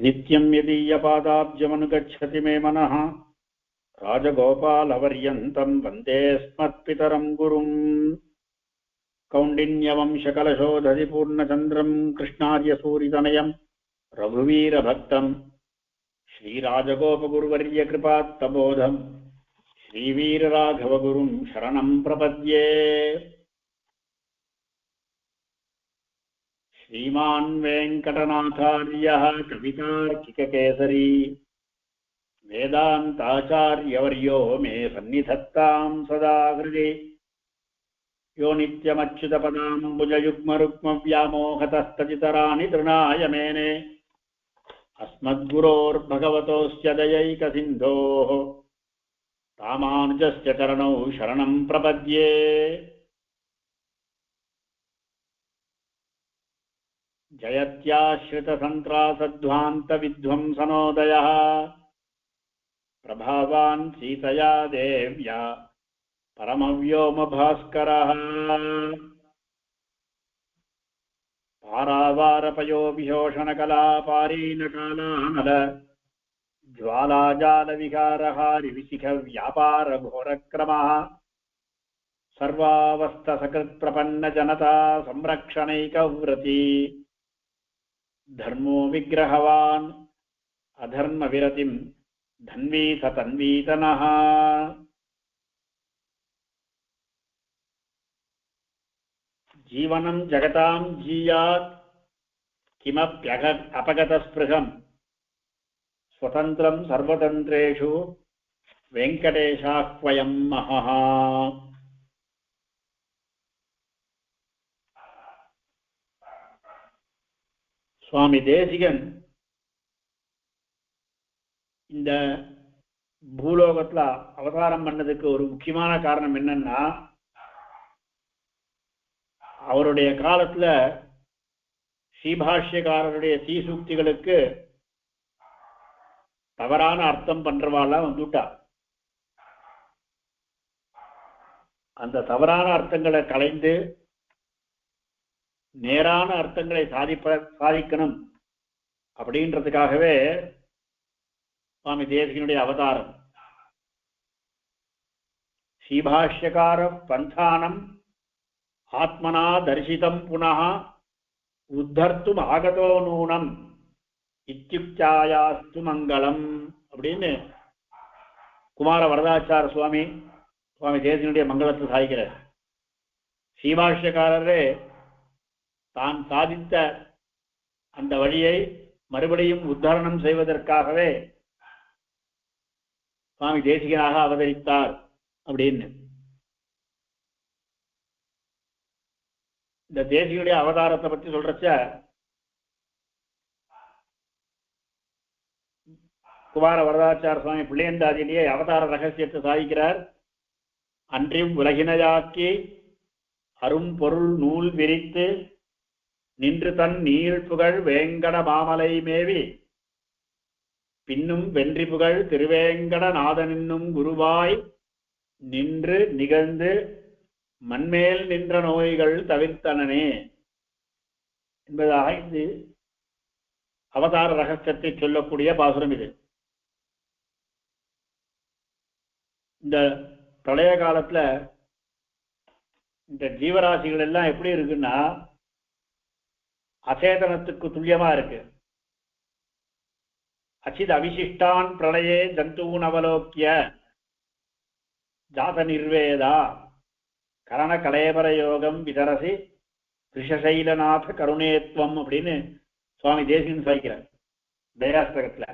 नित्यं यदीयपादाब्जमनुगच्छति मे मनः राजगोपालवर्यन्तं वन्दे स्मत्पितरं गुरुम् कौण्डिन्यवंशकलशोधरिपूर्णचन्द्रं कृष्णार्यसूरितनयं रघुवीरभक्तं श्रीराजगोपगुरुवर्यकृपात्तबोधं श्रीवीरराघवगुरुं शरणं प्रपद्ये। श्रीमान् वेङ्कटनाथार्यः कवितार्किककेसरी वेदान्ताचार्यवर्यो मे सन्निधत्तां सदा हृदि। यो नित्यमच्युतपदाम्बुजयुग्मरुक्मव्यामोहतस्तदितराणि तृणाय मेने अस्मद्गुरोर्भगवतोऽस्य दयैकसिन्धोः रामानुजस्य चरणौ शरणं प्रपद्ये। जयत्याश्रितसन्त्रासध्वान्तविध्वंसनोदयः प्रभावान् सीतया देव्या परमव्योमभास्करः पारावारपयोविशोषणकलापारीनकालानल ज्वालाजालविहारहारिविशिखव्यापारघोरक्रमः सर्वावस्थसकृत्प्रपन्नजनता संरक्षणैकव्रती धर्मो विग्रहवान् अधर्मविरतिं धन्वीत तन्वीतनः। जीवनं जगतां जीयात् किमप्यपगतस्पृहं स्वतन्त्रं सर्वतन्त्रेषु वेङ्कटेशाह्वयं महः। சுவாமி தேசிகன் இந்த பூலோகத்துல அவதாரம் பண்ணதுக்கு ஒரு முக்கியமான காரணம் என்னன்னா, அவருடைய காலத்துல ஸ்ரீபாஷ்யக்காரருடைய சீசூக்திகளுக்கு தவறான அர்த்தம் பண்றவாள்லாம் வந்துட்டா. அந்த தவறான அர்த்தங்களை களைந்து நேரான அர்த்தங்களை சாதிக்கணும் அப்படின்றதுக்காகவே சுவாமி தேசிகனுடைய அவதாரம். ஸ்ரீபாஷ்யக்கார பந்தானம் ஆத்மனா தரிசிதம் புனः உத்தர்த்தும் ஆகதோ நூனம் இத்யுக்தாயாஸ்து மங்களம் அப்படின்னு குமார வரதாச்சார சுவாமி தேசிகனுடைய மங்களத்தை சாதிக்கிறார். ஸ்ரீபாஷ்யக்காரரே தான் சாதித்த அந்த வழியை மறுபடியும் உத்தாரணம் செய்வதற்காகவே சுவாமி தேசிகனாக அவதரித்தார் அப்படின்னு. இந்த தேசிகனுடைய அவதாரத்தை பற்றி சொல்றச்ச குமார வரதாச்சார சுவாமி பிள்ளையந்தாதியிலேயே அவதார ரகசியத்தை சாதிக்கிறார். அன்றியும் உலகினையாக்கி அரும் பொருள் நூல் விரித்து நின்று தன் நீள் புகழ் வேங்கட மாமலை மேவி பின்னும் வென்றி புகழ் திருவேங்கட நாதனின்னும் குருவாய் நின்று நிகழ்ந்து மண்மேல் நின்ற நோய்கள் தவிர்த்தனனே என்பதாக இது அவதார ரகசியத்தை சொல்லக்கூடிய பாசுரம். இது இந்த பிரளய காலத்துல இந்த ஜீவராசிகள் எல்லாம் எப்படி இருக்குன்னா அசேதனத்துக்கு துல்லியமா இருக்கு. அச்சித் அவிசிஷ்டான் பிரளயே ஜந்தூன் அவலோக்கிய ஜாத நிர்வேதா கரண கலேபர யோகம் விதரசி ரிஷசைலநாத கருணேத்வம் அப்படின்னு சுவாமி தேசிகன் சாய்க்கிறார் தயாஸ்தகத்துல.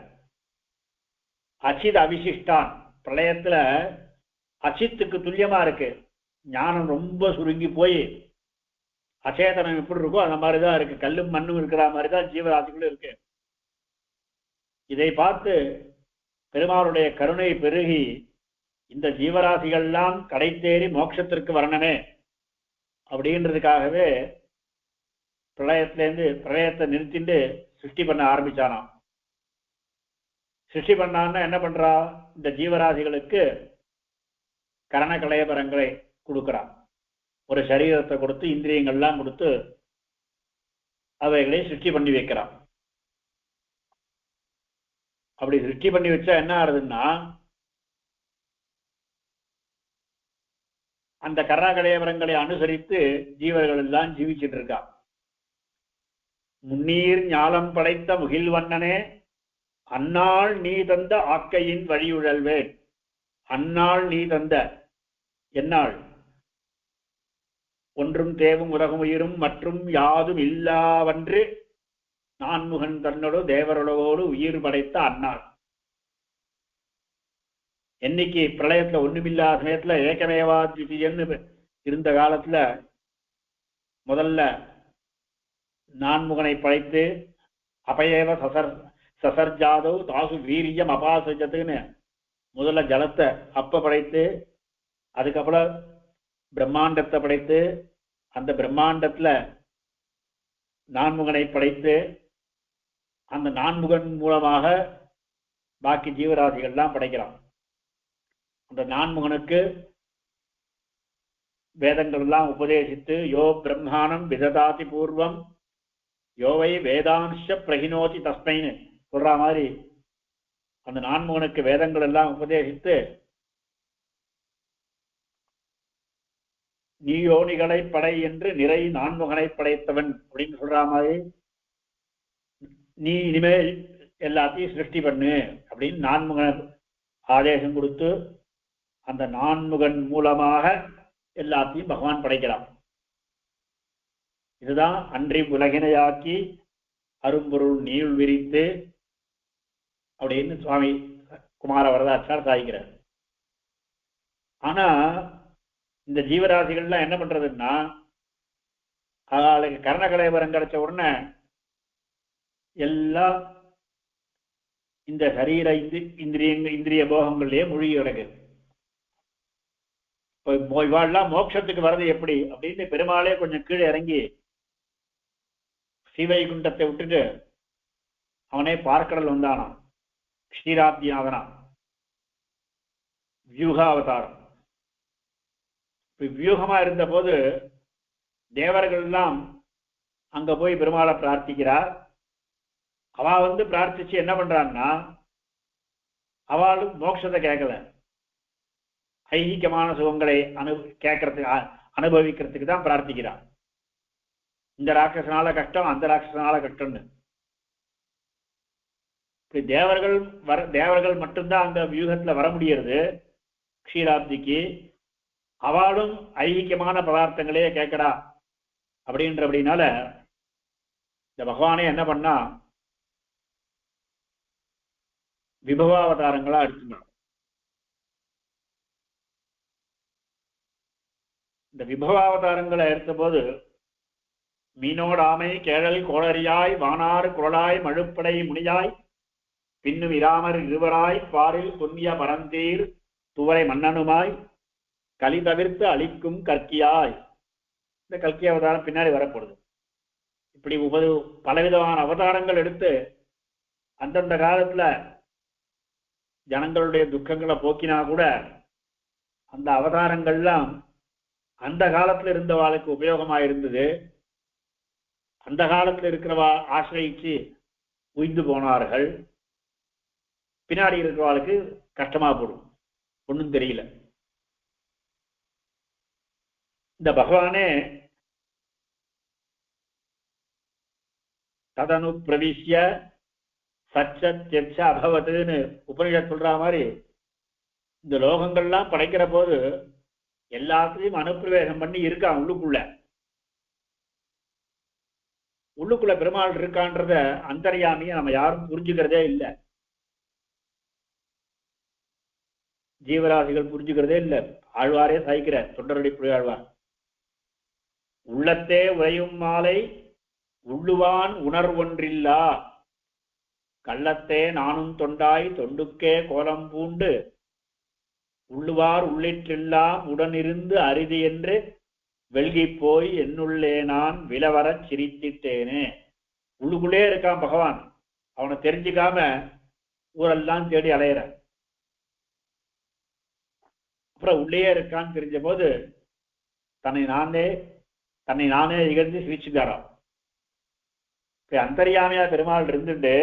அச்சித் அவிசிஷ்டான் பிரளயத்துல அச்சித்துக்கு துல்லியமா இருக்கு. ஞானம் ரொம்ப சுருங்கி போய் அச்சேதனம் எப்படி இருக்கோ அந்த மாதிரிதான் இருக்கு. கல்லும் மண்ணும் இருக்கிற மாதிரிதான் ஜீவராசிகளும் இருக்கு. இதை பார்த்து பெருமாளுடைய கருணை பெருகி இந்த ஜீவராசிகள்லாம் கடை தேறி மோட்சத்திற்கு வரணுமே அப்படின்றதுக்காகவே பிரளயத்தை நிறுத்திட்டு சிருஷ்டி பண்ண ஆரம்பிச்சானாம். சிருஷ்டி பண்ணான்னா என்ன பண்றா, இந்த ஜீவராசிகளுக்கு கரண கலேபரங்களை கொடுக்கிறான். ஒரு சரீரத்தை கொடுத்து இந்திரியங்கள்லாம் கொடுத்து அவைகளை சிருஷ்டி பண்ணி வைக்கிறான். அப்படி சிருஷ்டி பண்ணி வச்சா என்ன ஆகுதுன்னா அந்த கர்ணகலேபரங்களை அனுசரித்து ஜீவர்கள் எல்லாம் ஜீவிச்சுட்டு இருக்கா. முன்னீர் ஞாலம் படைத்த முகில்வண்ணனே அந்நாள் நீ தந்த ஆக்கையின் வழியுழல்வேன். அந்நாள் நீ தந்த எந்நாள் ஒன்றும் தேவும் உலகம் உயிரும் மற்றும் யாதும் இல்லாவன்று நான்முகன் தன்னோடு தேவர்களோடு உயிர் படைத்த அந்நாள். என்னைக்கு பிரளயத்துல ஒண்ணுமில்லாத சமயத்துல ஏகமேவா திதியன்னு இருந்த காலத்துல முதல்ல நான்முகனை படைத்து அபயேவ சசர்ஜாதோ தாசு வீரியம் அபாசஜத்துன்னு முதல்ல ஜலத்தை அப்ப படைத்து, அதுக்கப்புறம் பிரம்மாண்டத்தை படைத்து, அந்த பிரம்மாண்டத்துல நான்முகனை படைத்து, அந்த நான்முகன் மூலமாக பாக்கி ஜீவராசிகள்லாம் படைக்கிறான். அந்த நான்முகனுக்கு வேதங்கள் எல்லாம் உபதேசித்து யோ பிரம்மாணம் விததாதி பூர்வம் யோவை வேதாம்ச பிரகினோதி தஸ்மைன்னு சொல்ற மாதிரி அந்த நான்முகனுக்கு வேதங்கள் எல்லாம் உபதேசித்து நீ யோனிகளை படை என்று நிறை நான்முகனை படைத்தவன் அப்படின்னு சொல்ற மாதிரி நீ இனிமேல் எல்லாத்தையும் சிருஷ்டி பண்ணு அப்படின்னு நான்முகன் ஆதேசம் கொடுத்து அந்த நான்முகன் மூலமாக எல்லாத்தையும் பகவான் படைக்கிறான். இதுதான் அன்றி உலகினையாக்கி அரும்பொருள் நீள் விரித்து அப்படின்னு சுவாமி குமார வரதாச்சார் சாய்க்கிறார். ஆனா இந்த ஜீவராசிகள்லாம் என்ன பண்றதுன்னா அவளுக்கு கர்ணகலேபரம் கிடைச்ச உடனே எல்லாம் இந்த சரீர இந்திரிய போகங்கள்லயே மூழ்கி கிடக்குது. இவாள்லாம் மோட்சத்துக்கு வர்றது எப்படி அப்படின்னு பெருமாளே கொஞ்சம் கீழே இறங்கி ஸ்ரீவைகுண்டத்தை விட்டுட்டு அவனே பார்க்கடல் வந்தானாம். க்ஷீராப்திநாதனா வியூகாவதாரம். வியூகமா இருந்த போது தேவர்கள் எல்லாம் அங்க போய் பெருமாளை பிரார்த்திக்கிறார். அவ பிரார்த்திச்சு என்ன பண்றான்னா அவளும் மோட்சத்தை கேட்கல, ஐகிகமான சுகங்களை அனுபவிக்கிறதுக்கு தான் பிரார்த்திக்கிறான். இந்த ராட்சசனால கஷ்டம், அந்த ராட்சசனால கஷ்டம்னு தேவர்கள் மட்டும்தான் அந்த வியூகத்துல வர முடியறது க்ஷீராப்திக்கு. அவளும் ஐகிகமான பதார்த்தங்களே கேட்கடா அப்படின்றபடினால இந்த பகவானே என்ன பண்ணா விபவாவதாரங்களா எடுத்துக்கணும். இந்த விபவாவதாரங்களை எடுத்த போது மீனோடாமை கேழல் கோளரியாய் வானாறு குரலாய் மழுப்படை முனியாய் பின்னும் இராமர் இருவராய் பாரில் துன்னிய பரந்தீர் துவரை மன்னனுமாய் களி தவிர்த்து அளிக்கும் கற்கியாய். இந்த கல்கி அவதாரம் பின்னாடி வரப்படுது. இப்படி பலவிதமான அவதாரங்கள் எடுத்து அந்தந்த காலத்துல ஜனங்களுடைய துக்கங்களை போக்கினா கூட அந்த அவதாரங்கள்லாம் அந்த காலத்துல இருந்தவாளுக்கு உபயோகமா இருந்தது. அந்த காலத்துல இருக்கிறவா ஆசிரியிச்சு உய்ந்து போனார்கள். பின்னாடி இருக்கிறவாளுக்கு கஷ்டமா போடும், ஒன்றும் தெரியல. இந்த பகவானே ததனு பிரவிஷ்ய சச்சத்யச்ச அபவத்துன்னு உபனிஷத் சொல்ற மாதிரி இந்த லோகங்கள்லாம் படைக்கிற போது எல்லாத்தையும் அனுப்பிரவேசம் பண்ணி இருக்கான் உள்ளுக்குள்ள பெருமாள் இருக்கான்றத அந்தர்யாமிய நம்ம யாரும் புரிஞ்சுக்கிறதே இல்லை. ஜீவராசிகள் புரிஞ்சுக்கிறதே இல்லை. ஆழ்வாரே சாய்க்கிற தொண்டரடி புரியாழ்வார் உள்ளத்தே உறையும் மாலை உள்ளுவான் உணர்வொன்றில்லா கள்ளத்தே நானும் தொண்டாய் தொண்டுக்கே கோலம் பூண்டு உள்ளுவார் உள்ளிற்றெல்லாம் உடனிருந்து அரிதி என்று வெல்கி போய் என்னுள்ளே நான் விலவரச் சிரித்திட்டேனே. உள்ளுக்குள்ளே இருக்கான் பகவான், அவனை தெரிஞ்சுக்காம ஊரெல்லாம் தேடி அலையிற. அப்புறம் உள்ளே இருக்கான்னு தெரிஞ்ச போது தன்னை நானே இகழ்ந்து சிரிச்சுக்காராம். அந்தரியாமையா பெருமாள் இருந்துட்டு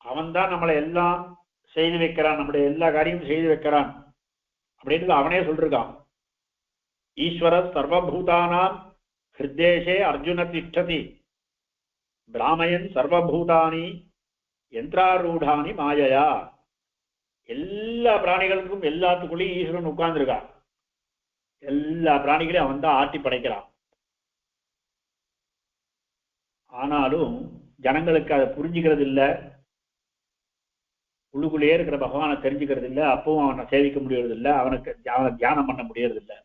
அவன்தான் நம்மளை எல்லாம் செய்து வைக்கிறான், நம்முடைய எல்லா காரியமும் செய்து வைக்கிறான் அப்படின்றது அவனே சொல்லிருக்கான். ஈஸ்வர சர்வபூதானாம் ஹிருதேஷே அர்ஜுன திஷ்டதி பிராமயன் சர்வபூதானி யந்திராரூடானி மாயையா. எல்லா பிராணிகளுக்கும் எல்லாத்துக்குள்ளேயும் ஈஸ்வரன் உட்கார்ந்துருக்கான். எல்லா பிராணிகளையும் அவன் தான் ஆட்டி படைக்கிறான். ஆனாலும் ஜனங்களுக்கு அதை புரிஞ்சுக்கிறது இல்லை, உள்ளுக்குள்ளேயே இருக்கிற பகவானை தெரிஞ்சுக்கிறது இல்லை, அப்பவும் அவனை சேவிக்க முடியறது இல்லை, அவனை தியானம் பண்ண முடியறது இல்லை.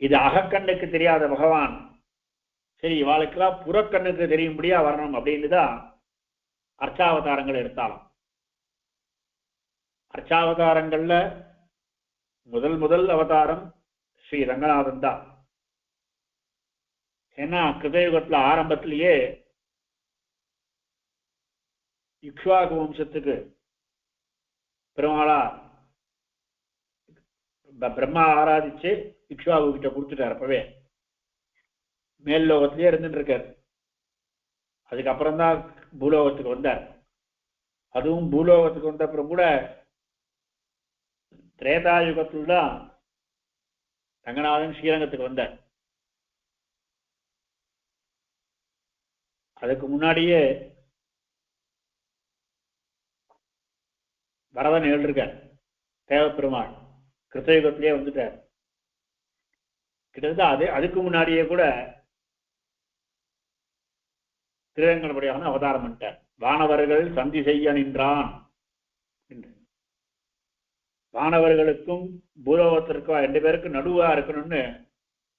இது அகக்கண்ணுக்கு தெரியாத பகவான் சரி இவாளுக்கெல்லாம் புறக்கண்ணுக்கு தெரியும்படியா வரணும் அப்படின்னு தான் அர்ச்சாவதாரங்கள் எடுத்தாலும். அர்ச்சாவதாரங்கள்ல முதல் அவதாரம் ஸ்ரீ ரங்கநாதன் தான். ஏன்னா கிருதயுகத்துல ஆரம்பத்திலேயே இக்ஷ்வாகு வம்சத்துக்கு பெருமாளா பிரம்மா ஆராதிச்சு இக்ஷ்வாகு கிட்ட கொடுத்துட்டார். அப்பவே மேல் லோகத்திலேயே இருந்துட்டு இருக்கார். அதுக்கப்புறம் தான் பூலோகத்துக்கு வந்தார். அதுவும் பூலோகத்துக்கு வந்த அப்புறம் கூட திரேதாயுகத்தில் தான் ரங்கநாதன் ஸ்ரீரங்கத்துக்கு வந்தார். அதுக்கு முன்னாடியே வரதன் எழுதிருக்கார். தேவப்பெருமாள் கிருத்தயுகத்திலேயே வந்துட்டார். கிட்டத்தட்ட அதுக்கு முன்னாடியே கூட திருவேங்கடமுடியான அவதாரம் பண்ணிட்டார். வானவர்கள் சந்தி செய்ய நின்றான். வானவர்களுக்கும் பூலோகத்திற்கும் 2 பேருக்கும் நடுவா இருக்கணும்னு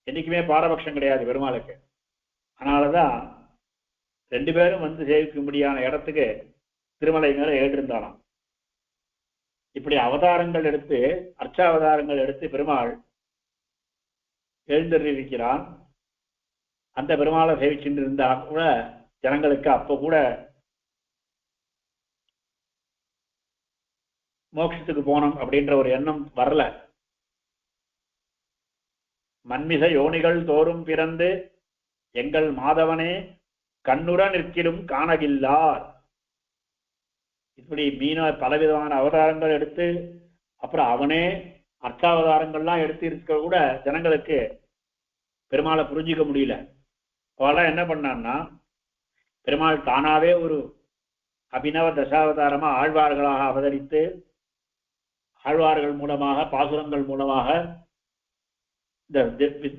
என்னைக்குமே பாரபட்சம் கிடையாது பெருமாளுக்கு. அதனாலதான் 2 பேரும் வந்து சேவிக்கும்படியான இடத்துக்கு திருமலை மேல ஏற்றிருந்தாலாம். இப்படி அவதாரங்கள் எடுத்து அர்ச்சாவதாரங்கள் எடுத்து பெருமாள் எழுந்திருக்கிறான். அந்த பெருமாளை சேவிச்சுட்டு இருந்தா கூட ஜனங்களுக்கு அப்ப கூட மோட்சத்துக்கு போனோம் அப்படின்ற ஒரு எண்ணம் வரல. மன்மிச யோனிகள் தோறும் பிறந்து எங்கள் மாதவனே கண்ணுற நிற்கிலும் காணகில்லார். இப்படி பலவிதமான அவதாரங்கள் எடுத்து அப்புறம் அவனே அர்ச்சாவதாரங்கள்லாம் எடுத்து இருக்க கூட ஜனங்களுக்கு பெருமாளை புரிஞ்சிக்க முடியல. அவெல்லாம் என்ன பண்ணான்னா பெருமாள் தானாவே ஒரு அபிநவ தசாவதாரமா ஆழ்வார்களாக அவதரித்து ஆழ்வார்கள் மூலமாக பாசுரங்கள் மூலமாக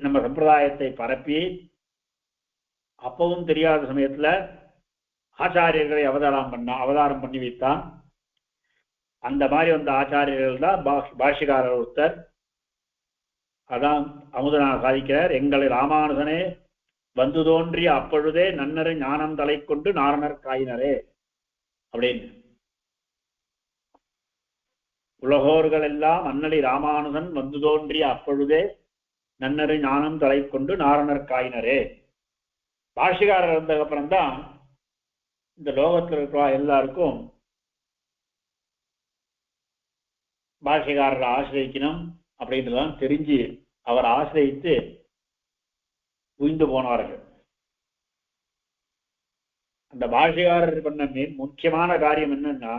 நம்ம சம்பிரதாயத்தை பரப்பி அப்பவும் தெரியாத சமயத்துல ஆச்சாரியர்களை அவதாரம் பண்ணி வைத்தான். அந்த மாதிரி வந்த ஆச்சாரியர்கள் தான் பாஷ்யக்காரர் ஒருத்தர். அதான் அமுதனாக சாதிக்கிறார். எங்களை ராமானுஜனே வந்து தோன்றிய அப்பொழுதே நன்னரு ஞானம் தலை கொண்டு நாரணர் காயினரே அப்படின்னு. உலகோர்கள் எல்லாம் அன்னலி ராமானுஜன் வந்து தோன்றிய அப்பொழுதே நன்னரு ஞானம் தலை கொண்டு நாரணர் காயினரே. பாஷ்யக்காரர் வந்ததுக்கு அப்புறம்தான் இந்த லோகத்தில் இருக்கிற எல்லாருக்கும் பாஷ்யக்காரரை ஆசிரியக்கணும் அப்படின்றதான் தெரிஞ்சு அவர் ஆசிரியத்து உய்ந்து போனார்கள். அந்த பாஷ்யக்காரர் பண்ண முக்கியமான காரியம் என்னன்னா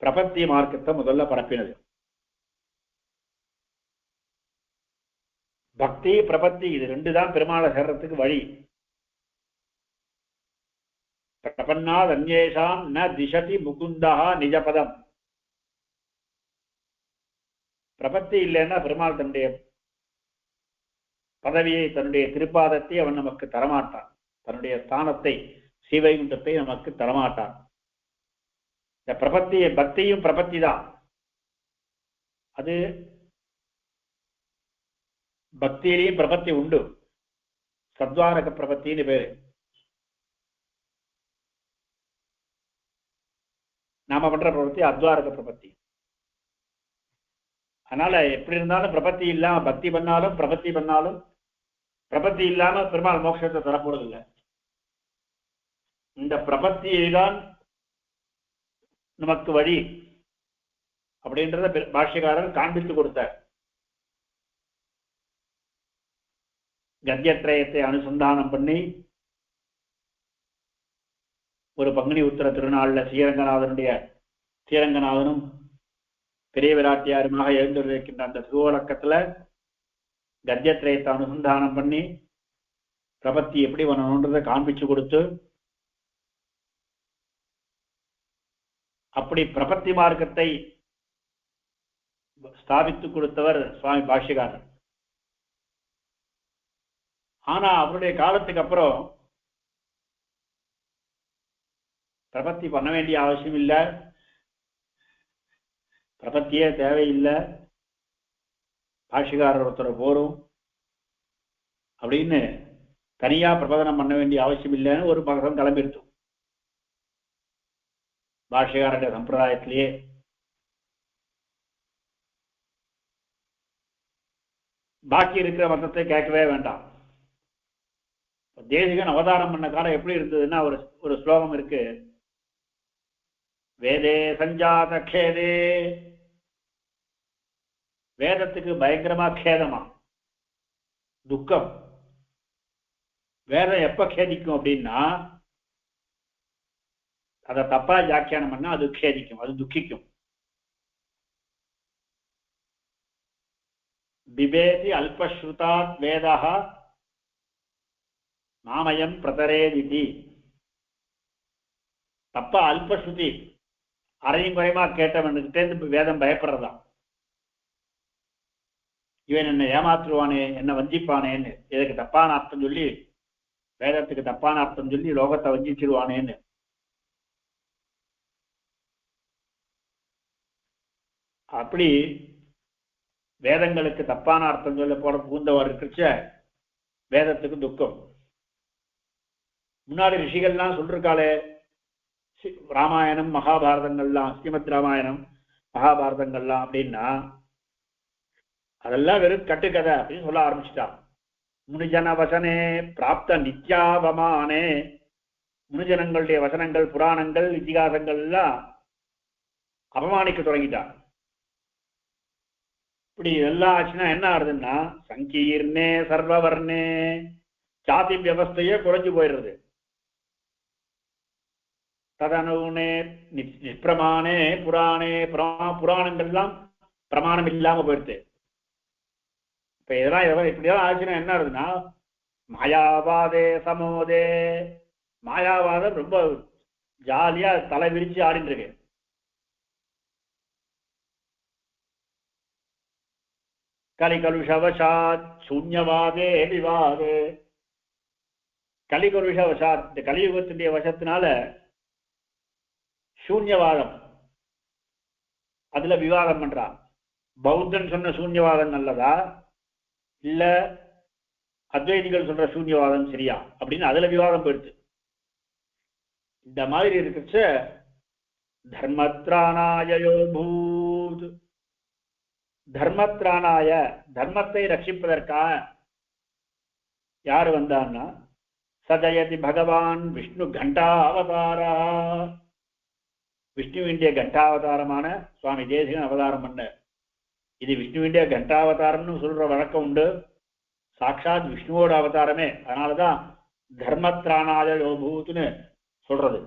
பிரபத்தி மார்க்கத்தை முதல்ல பரப்பினது. பக்தி பிரபத்தி இது 2 தான் பெருமாளை சேர்றதுக்கு வழி. பிரபன்னாத் அந்நேஷாம் ந திசதி முகுந்தா நிஜபதம். பிரபத்தி இல்லைன்னா பெருமாள் தன்னுடைய பதவியை தன்னுடைய திருப்பாதத்தை அவன் நமக்கு தரமாட்டான். தன்னுடைய ஸ்தானத்தை ஸ்ரீவைகுண்டத்தை நமக்கு தரமாட்டான். இந்த பிரபத்தியை பக்தியும் பிரபத்தி தான். அது பக்தியிலையும் பிரபத்தி உண்டு. சத்வாரக பிரபத்தின்னு பேரு. நாம பண்ற பிரபத்தி அத்வாரக பிரபத்தி. அதனால எப்படி இருந்தாலும் பிரபத்தி இல்லாம பக்தி பண்ணாலும் பிரபத்தி பண்ணாலும் பிரபத்தி இல்லாம பெருமாள் மோட்சத்தை தரப்போறது இல்லை. இந்த பிரபத்தியை தான் நமக்கு வழி அப்படின்றத பாஷ்யக்காரர் காண்பித்து கொடுத்தார். கத்தியத்ரயத்தை அனுசந்தானம் பண்ணி ஒரு பங்குனி உத்திர திருநாளில் ஸ்ரீரங்கநாதனும் பெரிய விராட்டியாருமாக எழுந்திருக்கின்ற அந்த திருவோலக்கத்துல கத்தியத்திரயத்தை அனுசந்தானம் பண்ணி பிரபத்தி எப்படி பண்ணணுன்றதை காண்பிச்சு கொடுத்து அப்படி பிரபத்தி மார்க்கத்தை ஸ்தாபித்து கொடுத்தவர் சுவாமி பாஷ்யகாரர். ஆனா அவருடைய காலத்துக்கு அப்புறம் பிரபத்தி பண்ண வேண்டிய அவசியம் இல்லை, பிரபத்தியே தேவையில்லை, பாஷ்யகாரர் ஒருத்தர் போரும் அப்படின்னு தனியா பிரபதனம் பண்ண வேண்டிய அவசியம் இல்லைன்னு ஒரு பக்கம் கிளம்பிருத்தோம் பாஷ்யகாரருடைய சம்பிரதாயத்திலேயே. பாக்கி இருக்கிற மதத்தை கேட்கவே வேண்டாம். தேசிகன் அவதாரம் பண்ண காலம் எப்படி இருந்ததுன்னா ஒரு ஸ்லோகம் இருக்கு, வேதே சஞ்சாத கேதே, வேதத்துக்கு பயங்கரமா கேதமா துக்கம். வேதம் எப்ப கேதிக்கும் அப்படின்னா அதை தப்பா வியாக்கியானம் பண்ணா அது கேதிக்கும், அது துக்கிக்கும். பிபேதி அல்பஸ்ருதாத் வேதா நாமயம் பிரதரேதிதி. தப்பா அல்பஸ்ருதி அரையும் குறையுமா கேட்டவனுக்கிட்டே வேதம் பயப்படுறதா, இவன் என்ன ஏமாற்றுவானே, என்ன வஞ்சிப்பானேன்னு, இதுக்கு தப்பான அர்த்தம் சொல்லி, வேதத்துக்கு தப்பான அர்த்தம் சொல்லி லோகத்தை வஞ்சிச்சிருவானேன்னு. அப்படி வேதங்களுக்கு தப்பான அர்த்தம் சொல்ல போட பூந்தவர் இருக்கிறச்ச வேதத்துக்கு துக்கம். முன்னாடி ரிஷிகள்லாம் சொல்லிருக்காளே, ராமாயணம் மகாபாரதங்கள்லாம், ஸ்ரீமத் ராமாயணம் மகாபாரதங்கள்லாம் அப்படின்னா அதெல்லாம் வெறும் கட்டுக்கதை அப்படின்னு சொல்ல ஆரம்பிச்சுட்டான். முனிஜன வசனே பிராப்த நித்யாவமானே, முனிஜனங்களுடைய வசனங்கள், புராணங்கள், இதிகாசங்கள் எல்லாம் அவமானிக்க தொடங்கிட்டான். இப்படி எல்லாம் ஆச்சுன்னா என்ன ஆகுதுன்னா சங்கீர்ணே சர்வவர்ணே, ஜாதி வியவஸ்தையே குறைஞ்சு போயிடுறது. ததனுனே நிஷ்பிரமானே புராணே, புராணங்கள்லாம் பிரமாணம் இல்லாம போயிடுது. இப்ப இதெல்லாம் இப்படிதான் ஆச்சுன்னா என்ன ஆகுதுன்னா மாயாவாதே சமோதே, மாயாவாதம் ரொம்ப ஜாலியா தலை விரிச்சு ஆடிட்டு இருக்கு. கலிகலுஷவசாத் சூன்யவாதே விவாதே, கலிகலுஷவசாத் இந்த கலியுகத்தினுடைய வசத்தினால சூன்யவாதம், அதுல விவாதம் பண்றான். பௌத்தன் சொன்ன சூன்யவாதம் நல்லதா இல்ல அத்வைதிகள் சொல்ற சூன்யவாதம் சரியா அப்படின்னு அதுல விவாதம் போயிடுது. இந்த மாதிரி இருக்குச்ச தர்மத்ராணாயோ பூத், தர்மத்ராணாய தர்மத்தை ரட்சிப்பதற்காக யாரு வந்தான்னா சஜயதி பகவான் விஷ்ணு கண்டா அவதாரா, விஷ்ணுவிண்டிய கண்டாவதாரமான சுவாமி தேசிகன் அவதாரம் பண்ண. இது விஷ்ணுவிண்டிய கண்டாவதாரம்னு சொல்ற வழக்கம் உண்டு, சாட்சாத் விஷ்ணுவோட அவதாரமே. அதனாலதான் தர்மத்ராணாய யோபூத்னு சொல்றது.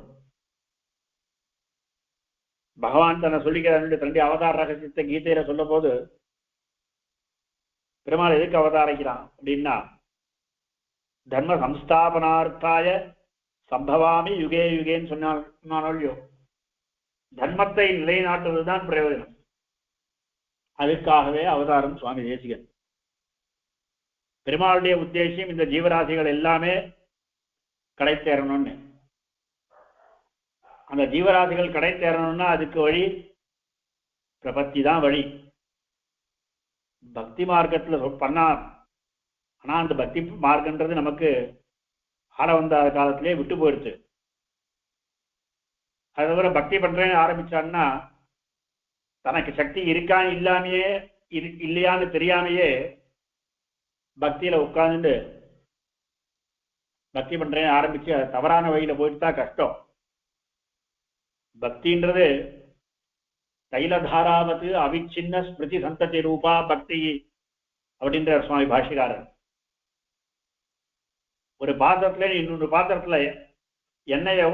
பகவான் தன்னை சொல்லிக்கிற தன்னுடைய அவதார ரகசியத்தை கீதையில சொல்ல போது பெருமாள் எதுக்கு அவதாரிக்கிறான் அப்படின்னா தர்ம சம்ஸ்தாபனார்த்தாய சம்பவாமி யுகே யுகேன்னு சொன்னானோ, தர்மத்தை நிலைநாட்டுவதுதான் பிரயோஜனம். அதுக்காகவே அவதாரம் சுவாமி தேசிகன். பெருமாளுடைய உத்தேசியம் இந்த ஜீவராசிகள் எல்லாமே கடை தேரணும்னு. அந்த ஜீவராசிகள் கடை தேரணும்னா அதுக்கு வழி பிரபத்தி தான் வழி. பக்தி மார்க்கத்துல பண்ணா, ஆனா அந்த பக்தி மார்க்கன்றது நமக்கு ஆள வந்த காலத்திலே விட்டு போயிடுச்சு. அது தவிர பக்தி பண்றேன்னு ஆரம்பிச்சான்னா தனக்கு சக்தி இருக்கான்னு இல்லாமையே இல்லையான்னு தெரியாமையே பக்தியில உட்கார்ந்து பக்தி பண்றேன்னு ஆரம்பிச்சு அது தவறான வழியில போயிட்டு தான் கஷ்டம். பக்தின்றது தைலதாராவது அவிச்சின்ன ஸ்மிருதி சந்ததி ரூபா பக்தி அப்படின்ற சுவாமி பாஷ்யக்காரர். ஒரு பாத்திரத்துல இன்னொரு பாத்திரத்துல எண்ணெயை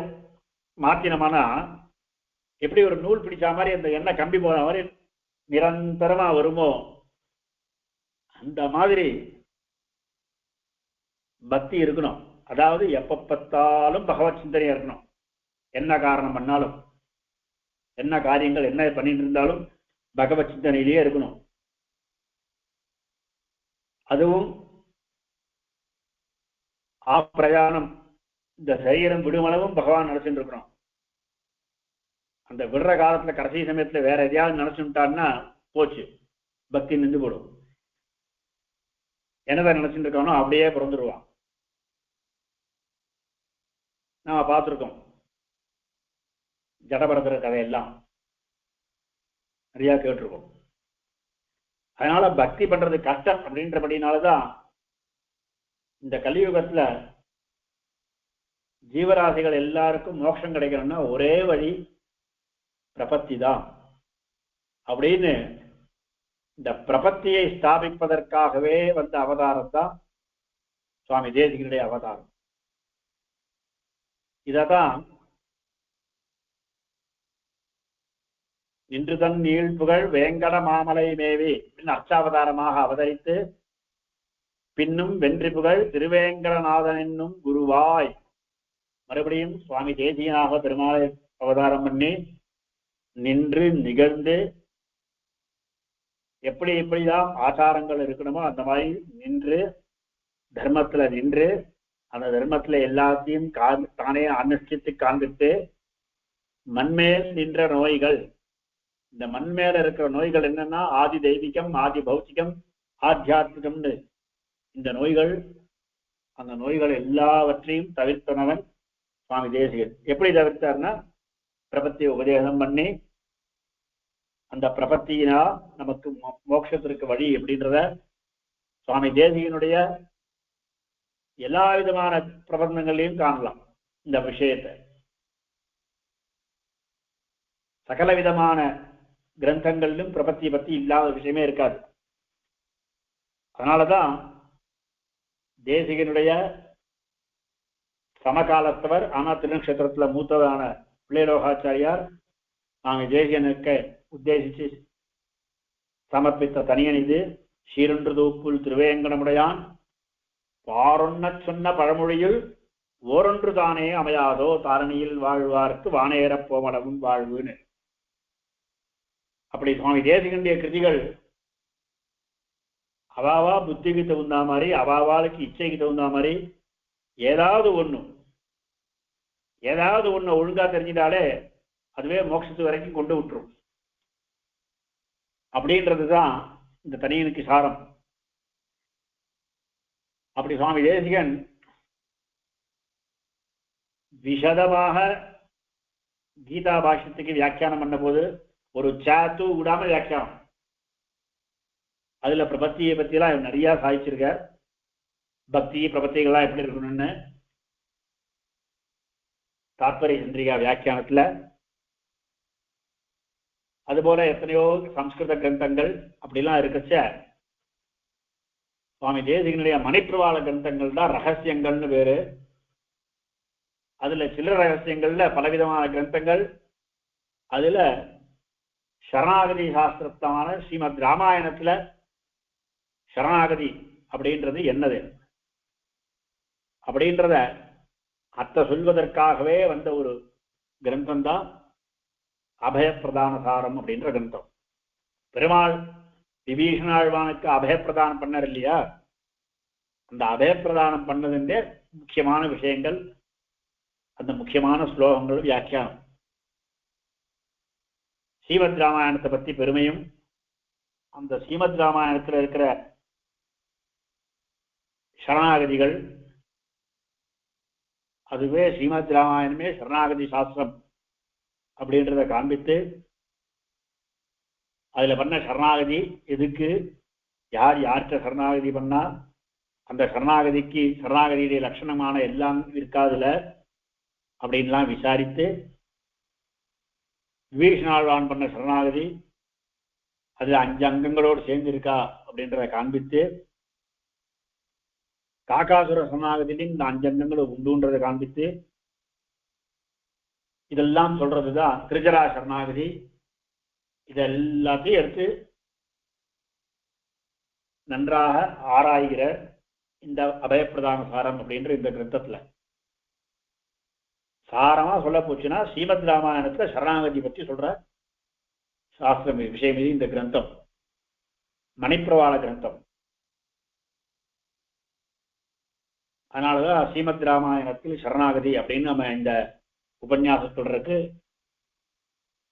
மாத்தினோம்னா எப்படி ஒரு நூல் பிடிச்ச மாதிரி அந்த எண்ணெய் கம்பி போன மாதிரி நிரந்தரமா வருமோ அந்த மாதிரி பக்தி இருக்கணும். அதாவது எப்ப பார்த்தாலும் பகவத் சிந்தனையா இருக்கணும். என்ன காரணம் பண்ணாலும், என்ன காரியங்கள் என்ன பண்ணிட்டு இருந்தாலும் பகவத் சிந்தனையிலேயே இருக்கணும். அதுவும் ஆப்பிரயாணம், இந்த சரீரம் விடுமளவும் பகவான் நினைச்சுட்டு இருக்கணும். அந்த விடுற காலத்துல கடைசி சமயத்துல வேற எதையாவது நினைச்சுட்டான்னா போச்சு, பக்தி நின்று போடும். என்னதான் நினைச்சுட்டு இருக்கானோ அப்படியே பிறந்துருவான். நாம பார்த்துருக்கோம் ஜடபரதர கதையெல்லாம் நிறைய கேட்டிருக்கோம். அதனால பக்தி பண்றது கஷ்டம் அப்படின்றபடினாலதான் இந்த கலியுகத்துல ஜீவராசிகள் எல்லாருக்கும் மோட்சம் கிடைக்கணும்னா ஒரே வழி பிரபத்தி தான் அப்படின்னு இந்த பிரபத்தியை ஸ்தாபிப்பதற்காகவே வந்த அவதாரம் தான் சுவாமி தேசிகனுடைய அவதாரம். இததான் இன்று தன் நீழ்புகழ் வேங்கட மாமலை மேவி அப்படின்னு அர்ச்சாவதாரமாக அவதரித்து பின்னும் வென்றி புகழ் திருவேங்கடநாதன் என்னும் குருவாய் மறுபடியும் சுவாமி தேசிகனாக பெருமாளை அவதாரம் பண்ணி நின்று நிகழ்ந்து எப்படி எப்படிதான் ஆச்சாரங்கள் இருக்கணுமோ அந்த மாதிரி நின்று தர்மத்துல நின்று அந்த தர்மத்துல எல்லாத்தையும் தானே அனுஷ்டித்து காண்பித்து மண்மேல் நின்ற நோய்கள், இந்த மண்மேல இருக்கிற நோய்கள் என்னன்னா ஆதி தெய்வீகம், ஆதி பௌத்திகம், ஆத்தியாத்மிகம்னு இந்த நோய்கள், அந்த நோய்கள் எல்லாவற்றையும் தவிர்த்தனவன் சுவாமி தேசிகன். எப்படி தவிர்த்தார்னா பிரபத்தி உபதேசம் பண்ணி அந்த பிரபத்தியினா நமக்கு மோட்சத்திற்கு வழி அப்படின்றத சுவாமி தேசிகனுடைய எல்லா விதமான பிரபந்தங்களையும் காணலாம். இந்த விஷயத்தை சகல விதமான கிரந்தங்களிலும் பிரபத்தியை பத்தி இல்லாத விஷயமே இருக்காது. அதனாலதான் தேசிகனுடைய சமகாலத்தவர் ஆனா திருநக்ஷத்திரத்துல மூத்ததான பிள்ளைலோகாச்சாரியார் நாங்கள் தேசிகனுக்கு உத்தேசிச்சு சமர்ப்பித்த தனியன் இது. சீரொன்று தூப்புல் திருவேங்கடமுடையான் பாரொன்ன சொன்ன பழமொழியில் ஓரொன்று தானே அமையாதோ தாரணியில் வாழ்வார்க்கு வானேறப் போமளவும் வாழ்வுன்னு. அப்படி சுவாமி தேசிகனுடைய கிருதிகள் அவாவா புத்திக்கு தகுந்த மாதிரி, அவாவாளுக்கு இச்சைக்கு தகுந்த மாதிரி ஏதாவது ஒண்ணு ஒழுங்கா தெரிஞ்சிட்டாலே அதுவே மோட்சத்து வரைக்கும் கொண்டு விட்டுரும். அப்படின்றதுதான் இந்த தனியனுக்கு சாரம். அப்படி சுவாமி தேசிகன் விசதமாக கீதா பாஷ்யத்துக்கு வியாக்கியானம் பண்ண போது ஒரு சாத்து விடாம வியாக்கியானம். அதுல பிரபத்தியை பத்தி எல்லாம் நிறைய சாதிச்சிருக்கார். பக்தி பிரபத்திகள்லாம் எப்படி இருக்கணும்னு தாத்பரிய சந்திரிகா வியாக்கியானத்துல, அதுபோல எத்தனையோ சம்ஸ்கிருத கிரந்தங்கள் அப்படிலாம் இருக்கச்ச சுவாமி தேசிகனுடைய மணிப்பிரவாள கிரந்தங்கள் தான் ரகசியங்கள்னு பேரு. அதுல சில ரகசியங்கள்ல பலவிதமான கிரந்தங்கள். அதுல சரணாகதி சாஸ்திரத்தமான ஸ்ரீமத் ராமாயணத்துல சரணாகதி அப்படின்றது என்னது அப்படின்றத அத்த சொல்வதற்காகவே வந்த ஒரு கிரந்தம் தான் அபயப்பிரதான சாரம் அப்படின்ற கிரந்தம். பெருமாள் விபீஷணாழ்வானுக்கு அபயப்பிரதானம் பண்ணார் இல்லையா, அந்த அபயப்பிரதானம் பண்ணதுன்ற முக்கியமான விஷயங்கள், அந்த முக்கியமான ஸ்லோகங்கள் வியாக்கியானம். ஸ்ரீமத் ராமாயணத்தை பத்தி பெருமையும் அந்த ஸ்ரீமத் ராமாயணத்துல இருக்கிற சரணாகதிகள், அதுவே ஸ்ரீமத் ராமாயணமே சரணாகதி சாஸ்திரம் அப்படின்றத காண்பித்து அதுல பண்ண சரணாகதி எதுக்கு, யார் யார்கிட்ட சரணாகதி பண்ணா அந்த சரணாகதிக்கு சரணாகதியுடைய லட்சணமான எல்லாம் இருக்காதுல அப்படின்லாம் விசாரித்து விபீஷணாழ்வான் பண்ண சரணாகதி அதுல 5 அங்கங்களோடு சேர்ந்திருக்கா அப்படின்றத காண்பித்து, காக்காசுர சரணாகதியிலும் இந்த 5 அங்கங்களும் உண்டுன்றதை காண்பித்து, இதெல்லாம் சொல்றதுதான் திரிஜரா சரணாகதி. இதெல்லாத்தையும் எடுத்து நன்றாக ஆராய்கிற இந்த அபயப்பிரதான சாரம் அப்படின்ற இந்த கிரந்தத்துல சாரமா சொல்ல போச்சுன்னா ஸ்ரீமத் ராமாயணத்துல சரணாகதி பற்றி சொல்ற சாஸ்திரம் விஷயம் இது இந்த கிரந்தம், மணிப்பிரவாள கிரந்தம். அதனாலதான் ஸ்ரீமத் ராமாயணத்தில் சரணாகதி அப்படின்னு நம்ம இந்த உபன்யாச தொடருக்கு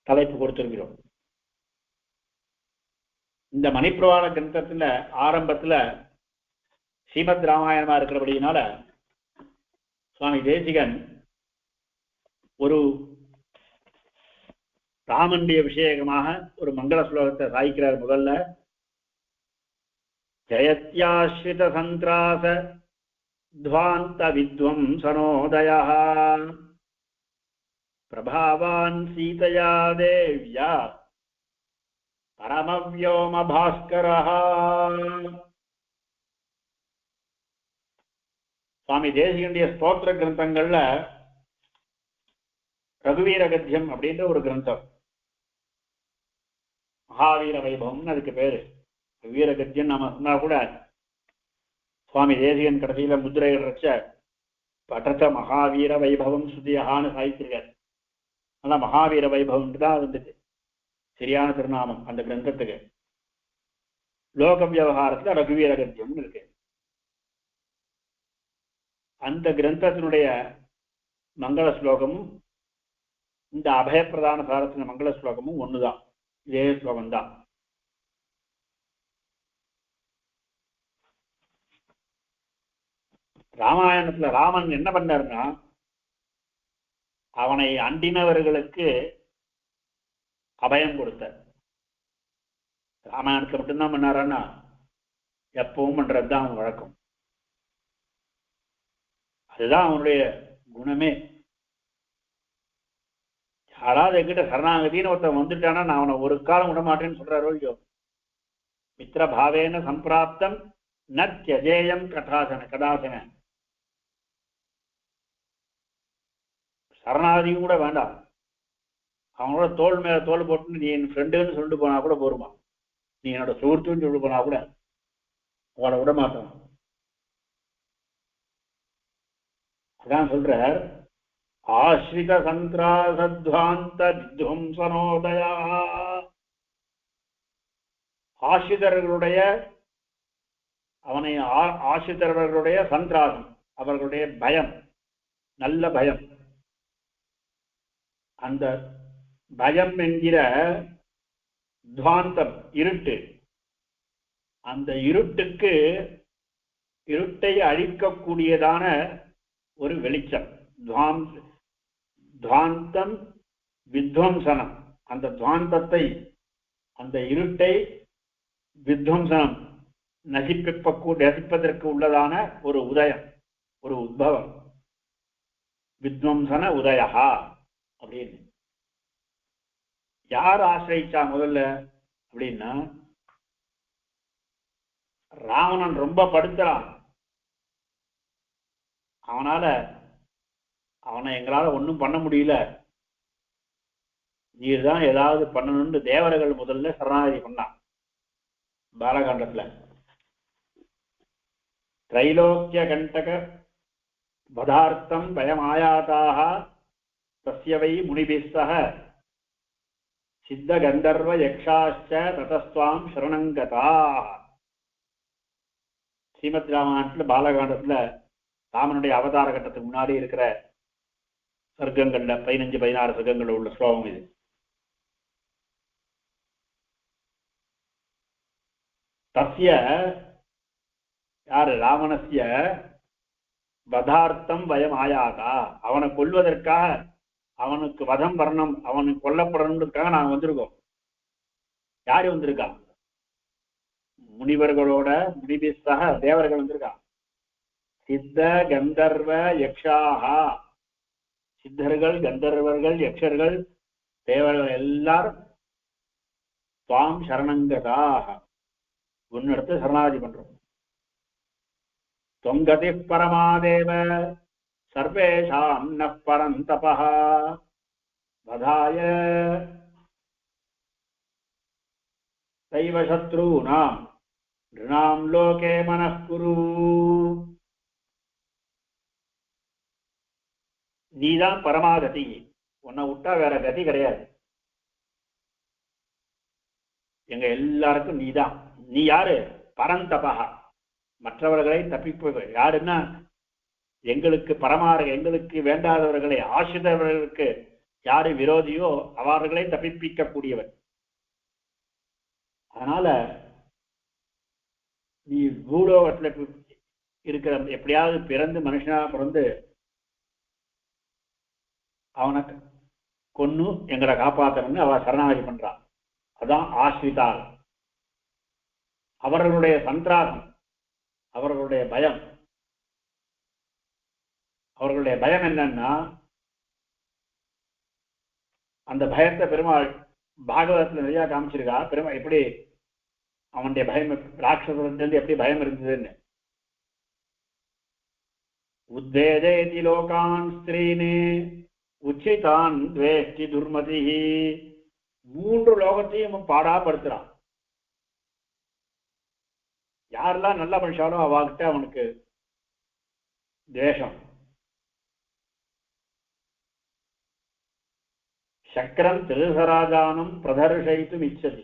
தலைப்பு கொடுத்திருக்கிறோம். இந்த மணிப்பிரவாள கிரந்தத்துல ஆரம்பத்துல ஸ்ரீமத் ராமாயணமா இருக்கிறபடியினால சுவாமி தேசிகன் ஒரு ராமனுடைய விஷயமாக ஒரு மங்கள ஸ்லோகத்தை சாய்க்கிறார். முதல்ல ஜெயத்யாஸ்ரித சந்திராச துவாந்த வித்வம்சனோதய பிரபாவான் சீதையா தேவ்யா பரமவ்யோம பாஸ்கரஹ. சுவாமி தேசிகனுடைய ஸ்தோத்திர கிரந்தங்கள்ல ரகுவீர கத்தியம் அப்படின்ற ஒரு கிரந்தம், மகாவீர வைபவம்னு அதுக்கு பேரு. ரகுவீர கத்தியம் நாம சொன்னா கூட சுவாமி தேசிகன் கடைசியில முத்திரைகள் வச்ச பட்டத்த மகாவீர வைபவம் சுதியகான்னு சாய்த்திருக்கார். ஆனா மகாவீர வைபவம் தான் வந்துட்டு சரியான திருநாமம் அந்த கிரந்தத்துக்கு. லோக விவகாரத்துல ரகுவீர கத்தியம்னு இருக்கு. அந்த கிரந்தத்தினுடைய மங்கள ஸ்லோகமும் இந்த அபயப்பிரதான சாரத்தின மங்கள ஸ்லோகமும் ஒண்ணுதான், இதே ஸ்லோகம்தான். ராமாயணத்துல ராமன் என்ன பண்ணாருன்னா அவனை அண்டினவர்களுக்கு அபயம் கொடுத்தார். ராமாயணத்துல மட்டும்தான் பண்ணாரான்னா எப்பவும் பண்றதுதான் அவன் வழக்கம். அதுதான் அவனுடைய குணமே. யாராவது என்கிட்ட சரணாகதின்னு ஒருத்தன் வந்துட்டானா நான் அவனை ஒரு காலம் விட மாட்டேன்னு சொல்றாரோ இல்லையோ. மித்திர பாவேன சம்பிராப்தம் ந தியஜேயம் கடாசன. சரணாகதியும் கூட வேண்டாம், அவனோட தோல் மேல தோல் போட்டு நீ என் ஃப்ரெண்டுன்னு சொல்லிட்டு போனா கூட போருமா, நீ என்னோட சுகத்துன்னு சொல்லிட்டு போனா கூட அவளை விட மாட்டான். அதான் சொல்ற ஆஸ்ரித சந்திராசத்வாந்த வித்வம்சனோதய. ஆசிரியர்களுடைய அவனை ஆசிரியர்களுடைய சந்திராசம், அவர்களுடைய பயம், நல்ல பயம். அந்த பயம் என்கிற துவாந்தம் இருட்டு, அந்த இருட்டை அழிக்கக்கூடியதான ஒரு வெளிச்சம். துவாந்தம் வித்வம்சனம், அந்த துவாந்தத்தை அந்த இருட்டை வித்வம்சனம் நசிப்பதற்கு உள்ளதான ஒரு உதயம், ஒரு உத்பவம். வித்வம்சன உதயா அப்படின்னு யார் ஆசிரியிச்சா முதல்ல அப்படின்னா ராவணன் ரொம்ப படுத்துறான். அவனை எங்களால ஒன்றும் பண்ண முடியல, நீர்தான் ஏதாவது பண்ணணும்னு தேவர்கள் முதல்ல சரணாகதி பண்ணான். பாலகாண்டத்துல திரைலோக்கிய கண்டக பதார்த்தம் பயமாயாதாக தஸ்யவை முனிபிஸ்ஸக சித்த கந்தர்வ யக்ஷாச்ச ததஸ்வாம் சரணங்கதா. ஸ்ரீமத் ராமாயணத்துல பாலகாண்டத்துல ராமனுடைய அவதார கட்டத்துக்கு முன்னாடி இருக்கிற சர்க்கங்கள்ல 15-16 சர்க்கங்கள்ல உள்ள ஸ்லோகம் இது. தஸ்ய யாரு ராவணஸ்ய வதார்த்தம் வயம் ஆயாதா, அவனை கொல்வதற்காக, அவனுக்கு வதம் வரணும், அவனுக்கு கொல்லப்படணுன்றதுக்காக நாங்க வந்திருக்கோம். யாரு வந்திருக்கா? முனிவர்களோட முனிபிஸ்தக தேவர்கள் வந்திருக்கா. சித்த கந்தர்வ யக்ஷாஹா, சித்தர்கள் கந்தர்வர்கள் யக்ஷர்கள் தேவர்கள் எல்லாரும் துவாம் சரணங்கதாக உன்னிடத்து சரணாகதி பண்றோம். தொங்கதி பரமாதேவ சர்வேஷாம் ந பரந்தபஹ வதாய தைவ சத்ரூணாம் நிருணாம் லோகே மனக்குரு. நீதான் பரமாகதி, உன்னை விட்டா வேற கதி கிடையாது. எங்க எல்லாருக்கும் நீதான். நீ யாரு? பரந்தபா, மற்றவர்களை தப்பிப்பவர். யாருன்னா எங்களுக்கு எங்களுக்கு வேண்டாதவர்களை, ஆசிரியர்களுக்கு யாரு விரோதியோ அவர்களை தப்பிப்பிக்க கூடியவர். அதனால நீ பூலோகத்துல இருக்கிற எப்படியாவது பிறந்து மனுஷனா பிறந்து அவனை கொன்னு எங்களை காப்பாற்றணும்னு அவ சரணாகதி பண்றான். அதான் ஆஸ்ரிதார். அவர்களுடைய சந்திராசம், அவர்களுடைய பயம். அவர்களுடைய பயம் என்னன்னா, அந்த பயத்தை பெருமாள் பாகவதத்துல நிறைய காமிச்சிருக்கா. பெருமாள் எப்படி அவனுடைய பயம், ராட்சசத்திலிருந்து எப்படி பயம் இருந்ததுன்னு. உத்வேதேதி லோகான் ஸ்திரீனே உச்சிதான் துவேஷ்டி துர்மதி. 3 லோகத்தையும் பாடாப்படுத்துறான். யாரெல்லாம் நல்ல மனுஷாலோ அவகிட்ட அவனுக்கு துவேஷம். சக்கரம் திருசராஜானம் பிரதர்ஷயித்தும் இச்சதி.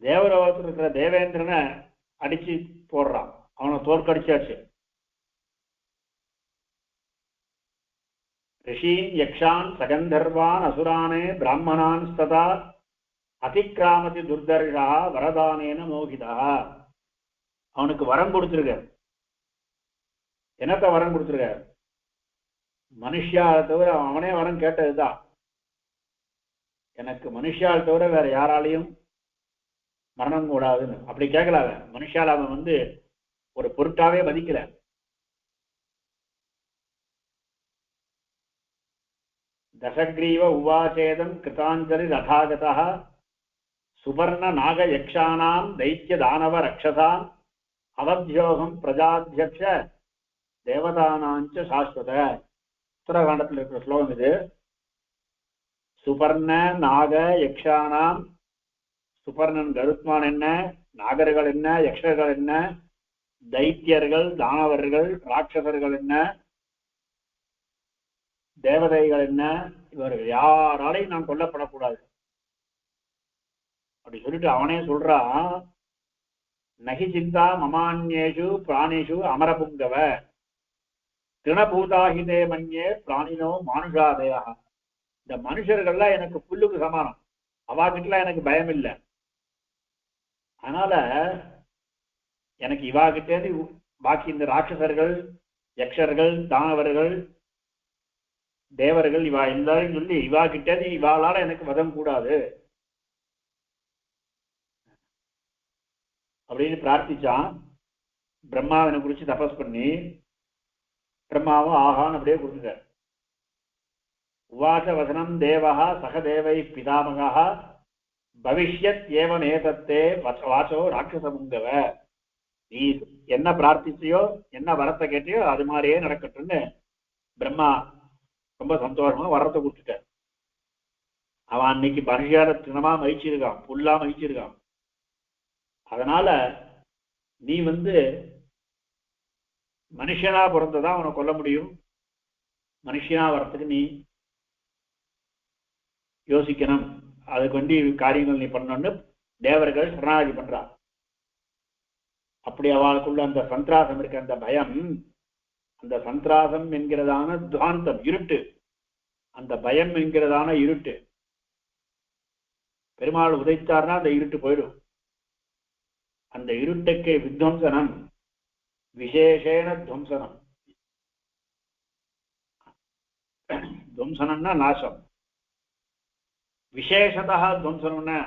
தேவலோகத்தில் இருக்கிற தேவேந்திரனை அடிச்சு போடுறான், அவனை தோற்கடிச்சாச்சு. ரிஷீன் யக்ஷான் சகந்தர்வான் அசுரானே பிராமணான் ஸ்ததா அதிக்கிராமதி துர்தர்ஷா வரதானேன மோகிதா. அவனுக்கு வரம் கொடுத்துருக்க. என்னத்த வரம் கொடுத்துருக்க? மனுஷியால் தவிர அவனே வரம் கேட்டதுதான். எனக்கு மனுஷியால் தவிர வேற யாராலையும் மரணம் கூடாதுன்னு. அப்படி கேட்கலாங்க. மனுஷால் அவன் ஒரு பொருட்டாவே மதிக்கல. தசக்ரீவ உவாசேதம் கிருதாஞ்சலி ரதாகதா சுபர்ண நாக யக்ஷானாம் தைத்திய தானவ ரக்ஷசாம் அவத்யோகம் பிரஜாத்தியக்ஷ தேவதானாஞ்ச சாஸ்வத. உத்தரகாண்டத்தில் இருக்கிற ஸ்லோகம் இது. சுபர்ண நாக யக்ஷானாம், சுபர்ணன் கருத்மான் என்ன, நாகர்கள் என்ன, யக்ஷர்கள் என்ன, தைத்தியர்கள் தானவர்கள் ராட்சசர்கள் என்ன, தேவதைகள் என்ன, இவர்கள் யாராலையும் நான் கொல்லப்படக்கூடாது அப்படி சொல்லிட்டு அவனே சொல்றான். நகி சிந்தா மமான்யேஷு பிராணிஷு அமரபுங்கவ திருணபூதாகிதே மன்யே பிராணினோ மானுஷாதயா. இந்த மனுஷர்கள்லாம் எனக்கு புல்லுக்கு சமானம், அவாகிட்டலாம் எனக்கு பயம் இல்லை. அதனால எனக்கு இவாகிட்டேந்து பாக்கி இந்த ராட்சசர்கள் யக்ஷர்கள் தானவர்கள் தேவர்கள் இவா எல்லாரையும் சொல்லி இவாகிட்டேந்து இவாளால எனக்கு வதம் கூடாது அப்படின்னு பிரார்த்திச்சான். பிரம்மாவினை குறிச்சு தபஸ் பண்ணி பிரம்மாவும் ஆகான்னு அப்படியே கொடுத்துட்டார். உவாச வசனம் தேவா சகதேவை பிதாமகா பவிஷ்யத் ஏவமேதத்தே வாசோ ராட்சசமுங்கவ. நீ என்ன பிரார்த்திச்சியோ என்ன வரத்தை கேட்டியோ அது மாதிரியே நடக்கட்டும்னு பிரம்மா ரொம்ப சந்தோஷமா வரத்தை கொடுத்துட்டார். அவன் அன்னைக்கு மனுஷால தினமா மகிழ்ச்சிருக்கான், புல்லா மகிழ்ச்சிருக்கான். அதனால நீ மனுஷனா பிறந்ததான் அவனை கொல்ல முடியும். மனுஷனா வரத்துக்கு நீ யோசிக்கணும், அதுக்கு காரியங்கள் நீ பண்ணணும்னு தேவர்கள் சரணாகதி பண்றான். அப்படி அவளுக்குள்ள அந்த சந்திராசம் இருக்க அந்த பயம், அந்த சந்திராசம் என்கிறதான துவாந்தம் இருட்டு, அந்த பயம் என்கிறதான இருட்டு பெருமாள் உதைத்தார்னா அந்த இருட்டு போயிடும். அந்த இருட்டுக்கு வித்வம்சனம், விசேஷேன துவம்சனம். துவம்சனம்னா நாசம், விசேஷதா துவம்சனம்னா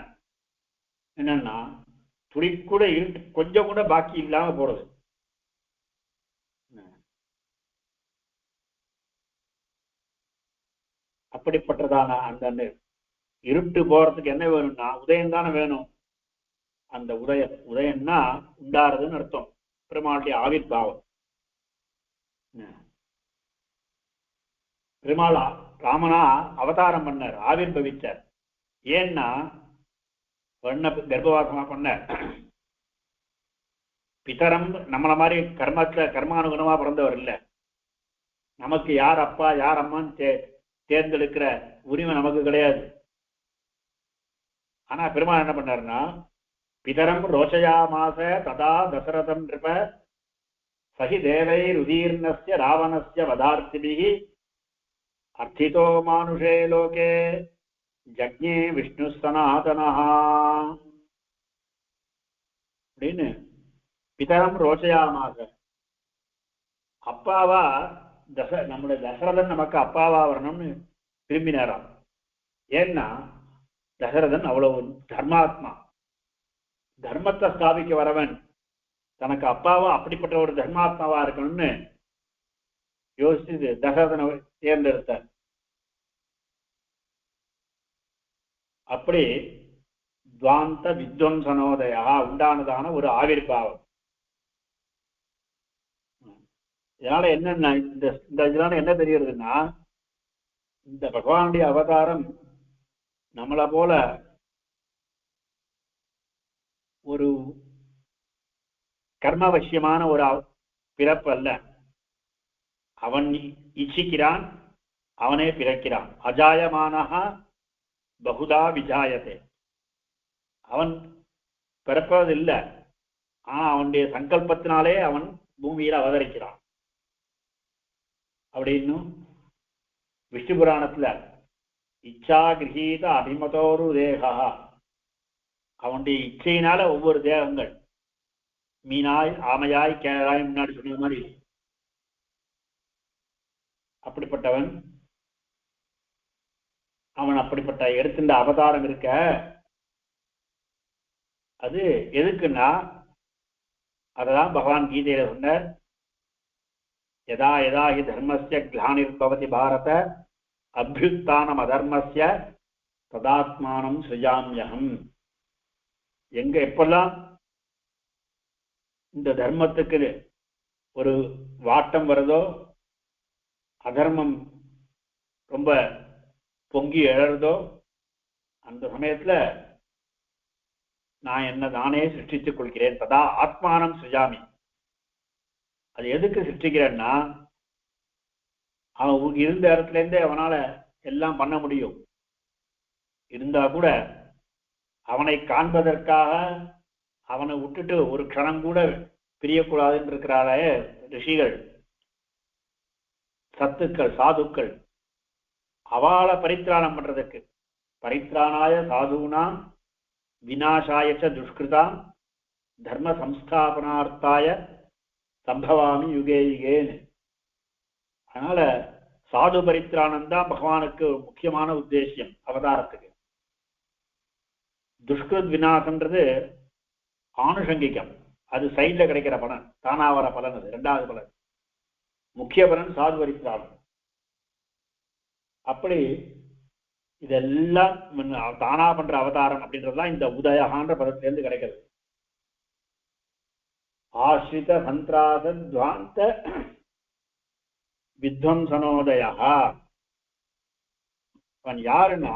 என்னன்னா துளி கூட இருட்டு கொஞ்சம் கூட பாக்கி இல்லாம போறது. அப்படிப்பட்டதான அந்த இருட்டு போறதுக்கு என்ன வேணும்னா உதயம் தானே வேணும். அந்த உதயம்னா உண்டாருதுன்னு அர்த்தம். பெருமாளுடைய ஆவிர்பாவம். பெருமாள் ராமனா அவதாரம் பண்ணார், ஆவிர்பவிச்சார். ஏன்னா வண்ண கர்ப்பவாசமா பண்ணார். பிதரம் நம்மள மாதிரி கர்மானுகுணமா பிறந்தவர் இல்லை. நமக்கு யார் அப்பா யார் அம்மான்னு தேர்ந்தெடுக்கிற உரிமை நமக்கு கிடையாது. ஆனா பெருமாள் என்ன பண்ணாருன்னா, பிதரம் ரோச்சயாமாச ததா தசரதம் நிருப சகி தேவை ருதீர்ணஸ்ய ராவணஸ்ய வதார்த்திபிஹி அர்த்திதோ மானுஷே லோகே ஜக்ஞே விஷ்ணு சனாதனஹ அப்படின்னு பிதரம் ரோச்சயாமாச. அப்பாவா நம்முடைய தசரதன் நமக்கு அப்பாவா வரணும்னு விரும்பினாராம். ஏன்னா தசரதன் அவ்வளவு தர்மாத்மா, தர்மத்தை ஸ்தாபிக்க வரவன். தனக்கு அப்பாவா அப்படிப்பட்ட ஒரு தர்மாத்மாவா இருக்கணும்னு யோசிச்சு தசரதனை தேர்ந்தெடுத்தார். அப்படி துவாந்த வித்வம்சனோதயா உண்டானதான ஒரு ஆவிர்பாவம். இதனால என்னன்னா இந்த இதனால என்ன தெரியுதுன்னா, இந்த பகவானுடைய அவதாரம் நம்மளை போல ஒரு கர்மவசியமான ஒரு பிறப்பு அல்ல. அவன் இச்சிக்கிறான், அவனே பிறக்கிறான். அஜாயமானஹா பகுதா விஜாயதே. அவன் பிறப்பதில்லை, ஆனா அவனுடைய சங்கல்பத்தினாலே அவன் பூமியில அவதரிக்கிறான் அப்படின்னு விஷ்ணு புராணத்துல இச்சா கிரகீத அபிமதோரு தேகா, அவனுடைய இச்சையினால ஒவ்வொரு தேகங்கள், மீனாய் ஆமையாய் கேராய் முன்னாடி சொன்ன மாதிரி அப்படிப்பட்டவன். அவன் அப்படிப்பட்ட எடுத்துட்ட அவதாரம் இருக்க. அது எதுக்குன்னா, அததான் பகவான் கீதையில சொன்னார், யதா யதா ஹி தர்மஸ்ய கிளானிர்பவதி பாரத அபியுத்தானம் அதர்மஸ்ய ததாத்மானம் ஸ்ருஜாம்யஹம். எங்க எப்பெல்லாம் இந்த தர்மத்துக்கு ஒரு வாட்டம் வருதோ, அதர்மம் ரொம்ப பொங்கி எழறதோ, அந்த சமயத்துல நான் என்ன நானே சிருஷ்டித்துக் கொள்கிறேன். ததா ஆத்மானம் சுஜாமி. அது எதுக்கு சிருஷ்டிக்கிறேன்னா, அவன் இருந்த இடத்துல இருந்தே அவனால எல்லாம் பண்ண முடியும். இருந்தா கூட அவனை காண்பதற்காக அவனை விட்டுட்டு ஒரு க்ஷணம் கூட பிரியக்கூடாதுன்னு இருக்கிறாரே ரிஷிகள், சத்துக்கள், சாதுக்கள், அவளை பரித்ராணம் பண்றதுக்கு, பரித்ராணாய சாதுனாம் விநாசாயச்ச துஷ்கிருதாம் தர்ம சம்ஸ்தாபனார்த்தாய சம்பவாமி யுகே யுகேன்னு. அதனால சாது பரித்ராணம் தான் பகவானுக்கு முக்கியமான உத்தேசியம் அவதாரத்துக்கு. துஷ்கிருத் விநாசம்ன்றது ஆணுஷங்கிகம், அது சைட்ல கிடைக்கிற பலன், தானாவர பலன். அது இரண்டாவது பலன். முக்கிய பலன் சாது பரித்ராணம். அப்படி இதெல்லாம் தானா பண்ற அவதாரம் அப்படின்றதுதான் இந்த உதயகான்ற பதத்திலிருந்து கிடைக்கிறது. ஆஸ்ரித சந்திராச துவாந்த வித்வம்சனோதயா. அவன் யாருன்னா,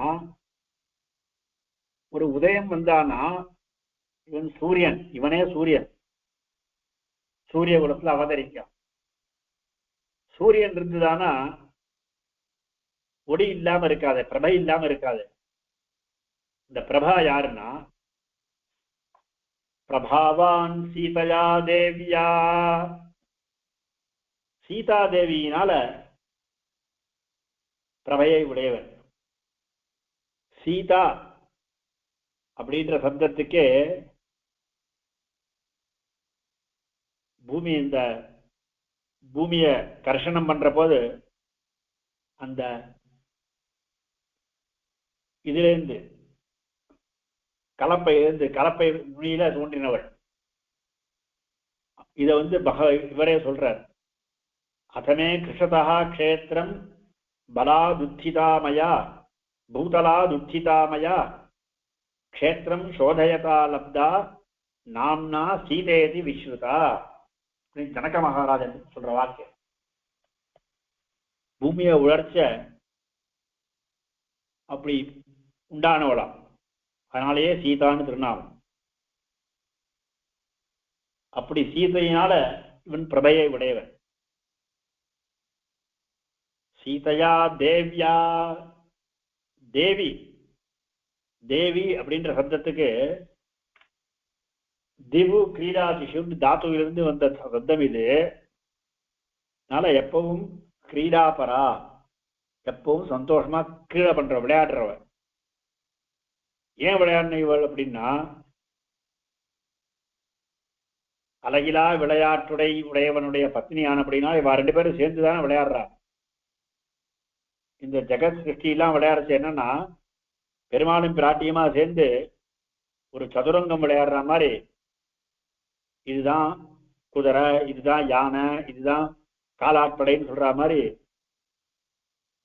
ஒரு உதயம் வந்தானா இவன் சூரியன், இவனே சூரியன், சூரிய குலத்துல அவதரிக்கான். சூரியன் இருந்துதானா ஒளி இல்லாம இருக்காது, பிரபை இல்லாம இருக்காது. இந்த பிரபா யாருன்னா, பிரபாவான் சீதயா தேவியா, சீதா தேவியினால பிரபையை உடையவன். சீதா அப்படின்ற சப்தத்துக்கே பூமி, இந்த பூமிய கர்ஷணம் பண்ற போது அந்த இதிலிருந்து கலப்பை நுனியில தோன்றினவள். இத இவரே சொல்றார், அதமே கிருஷதா க்ஷேத்திரம் பலாதுத்திதாமயா பூதலாதுத்திதாமயா க்ஷேத்திரம் சோதயதா லப்தா நாம்னா சீதேதி விஸ்ருதா. ஜனக மகாராஜன் சொல்ற வாக்கியம். பூமியை உழர்ச்ச அப்படி உண்டானவளாம். அதனாலேயே சீதான்னு திருநாமம். அப்படி சீதையினால இவன் பிரபையை உடையவன். சீதையா தேவ்யா, தேவி தேவி அப்படின்ற சப்தத்துக்கு திவு கிரீடா சிஷு தாத்துவிலிருந்து வந்த சப்தம் இது. அதனால எப்பவும் கிரீடாபரா, எப்பவும் சந்தோஷமா கீழே பண்ற விளையாடுறவ. ஏன் விளையாடின இவள் அப்படின்னா, அழகிலா விளையாட்டுடை உடையவனுடைய பத்னியான அப்படின்னா இவ ரெண்டு பேரும் சேர்ந்துதானே விளையாடுறா. இந்த ஜெகத் சிருஷ்டியெல்லாம் விளையாடுறது என்னன்னா, பெருமாளும் பிராட்டியுமா சேர்ந்து ஒரு சதுரங்கம் விளையாடுற மாதிரி, இதுதான் குதிரை, இதுதான் யானை, இதுதான் காலாட்படைன்னு சொல்ற மாதிரி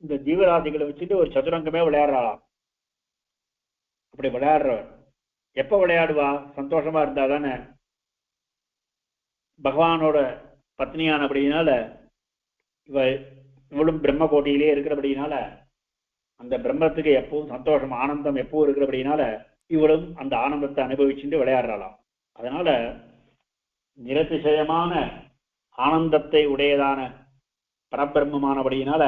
இந்த ஜீவராசிகளை வச்சுட்டு ஒரு சதுரங்கமே விளையாடுறாளாம். அப்படி விளையாடுறவர் எப்ப விளையாடுவா? சந்தோஷமா இருந்தா தானே. பகவானோட பத்னியான அப்படின்னால இவளும் பிரம்ம கோட்டியிலே இருக்கிறபடினால அந்த பிரம்மத்துக்கு எப்பவும் சந்தோஷம் ஆனந்தம் எப்பவும் இருக்கிறபடினால இவளும் அந்த ஆனந்தத்தை அனுபவிச்சுட்டு விளையாடுறாளாம். அதனால நிரதிசயமான ஆனந்தத்தை உடையதான பரபிரம்மமானபடியினால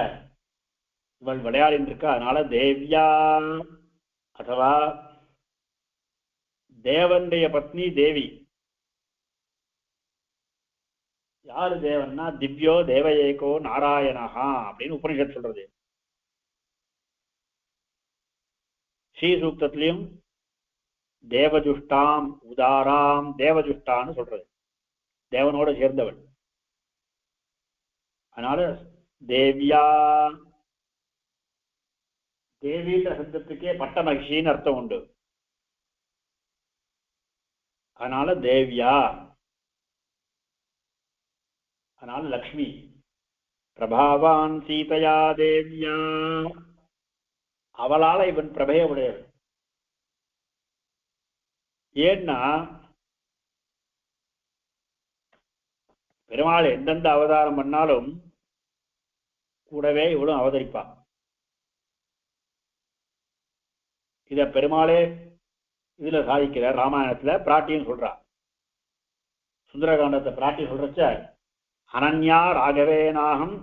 இவள் விளையாடிட்டு இருக்கா. அதனால தேவ்யா, அதுவா தேவனுடைய பத்னி தேவி. யாரு தேவன்னா, திவ்யோ தேவயேகோ நாராயணஹா அப்படின்னு உபனிஷத் சொல்றது. ஸ்ரீ சூக்தத்திலையும் தேவஜுஷ்டாம் உதாராம் தேவஜுஷ்டான்னு சொல்றது, தேவனோட சேர்ந்தவள். அதனால தேவ்யா, தேவின்ற சப்தத்துக்கே பட்ட மகிழ்ச்சின்னு அர்த்தம் உண்டு. அதனால தேவ்யா, அதனால லக்ஷ்மி. பிரபாவான் சீதையா தேவ்யா, அவளால இவன் பிரபைய உடையவன். ஏன்னா பெருமாள் எந்தெந்த அவதாரம் பண்ணாலும் கூடவே இவளும் அவதரிப்பான். இத பெருமாளே இதுல சாதிக்கிறார். ராமாயணத்துல பிராட்டின்னு சொல்றா. சுந்தரகாண்டத்தை பிராட்டி சொல்றச்ச, அனன்யா ராகவேனாகம்